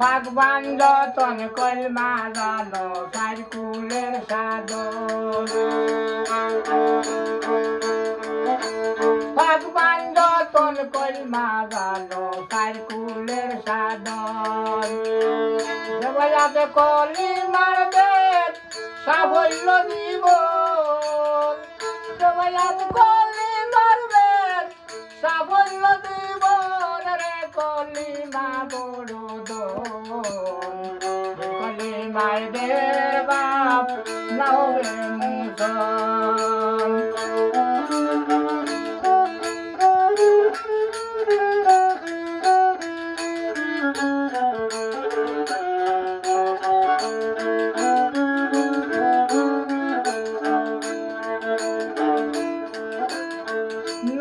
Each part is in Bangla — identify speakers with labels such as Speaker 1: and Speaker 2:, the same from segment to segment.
Speaker 1: ফাগবান যতন কলমা জানো সাইকুলের সাধন ফাগবান যতন কলমা জানো সাইকুলের সাধন দেবয়াতে কলি মারবে সাফল্য জীবন দেবয়াতে কলি মারবে সাফল্য জীবন রে কলিমা বড় মায়েদের বাপ নাওবে মুসল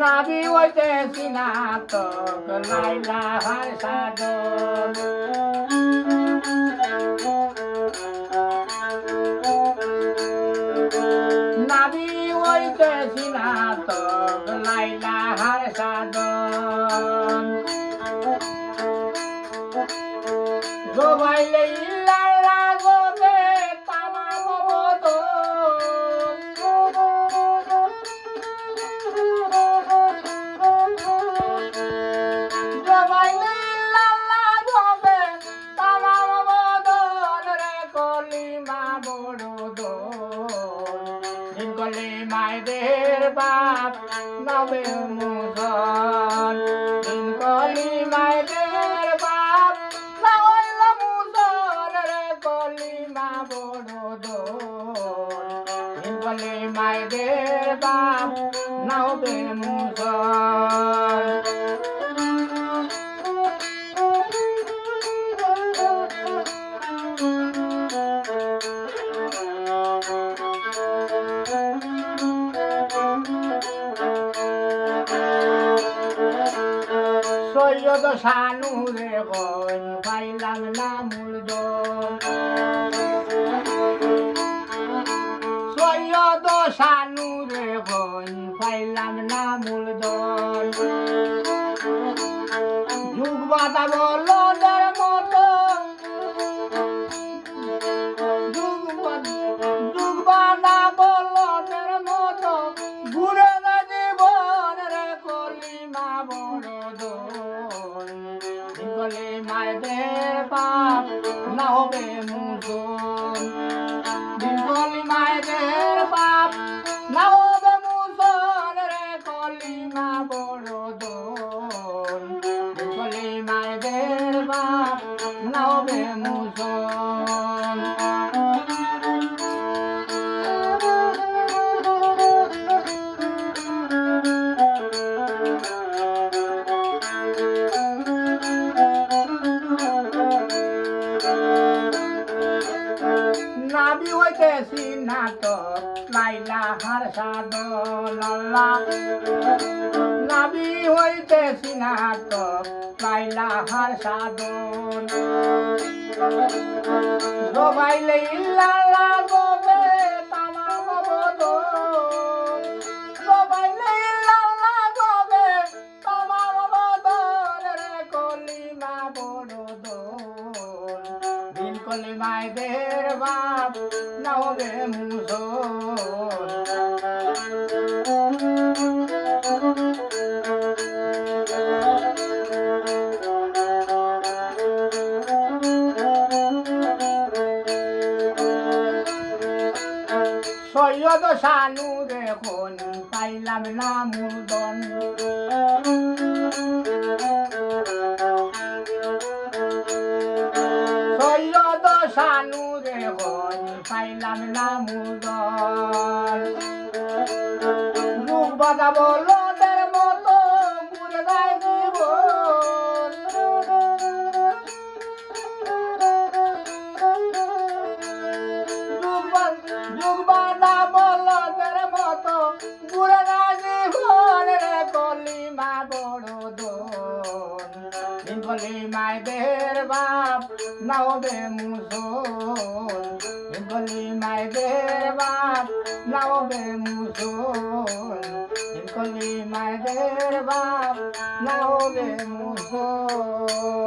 Speaker 1: নাবি হইতে সিনাতক লাইলা হার সাধন নাবি হইতে সিনাতক লাইলা হার সাধন জবাইলে ইল্লাল্লাহ গবে তামাম বদন জবাইলে ইল্লাল্লাহ গবে তামাম বদন রে কলিমা বড় দন মায়েদের বাপ নবে মুসল কলি মায়েদের বাপ না হইল মুসল রে কলিমা বড় দোল কলি মায়েদের বাপ না হবে মুসল সৈয়দ শানুরে বন পাইলাম না মূলধন সৈয়দ শানুরে বন পাইলাম না মূলধন যুগ বাধা বলদের মতো যুগ বাধা বলদের মতো ঘুরে না জীবন রে কলিমা বড় কলি মায়েদের বাপ না হবে মুসল কলি মায়েদের বাপ না হবে মুসল রে কলিমা বড় দোল কলি মায়েদের বাপ না হবে মুসল নাবি হইতে সিনাতক লাইলা হার সাধন নাবি হইতে সিনাতক লাইলা হার সাধন জবাইলে ইল্লাল্লাহ গবে তামাম বদন জবাইলে ইল্লাল্লাহ গবে তামাম বদন রে কলিমা বড় দোল কলি মায়েদের বাপ না হবে মুসল সৈয়দ শানুরে খন পাইলাম না মূলধন সৈয়দ শানুরে খন পাইলাম না মূলধন যুগ বাধা বলদের মতো ঘুরে যায় জীবন যুগ বাধা বলদের মতো ঘুরে যায় জীবন রে কলিমা বড় দোল কলি মায়েদের বাপ না হবে মুসল কলি মায়েদের বাপ না হবে মুসল কলি মায়েদের বাপ না হবে মুসল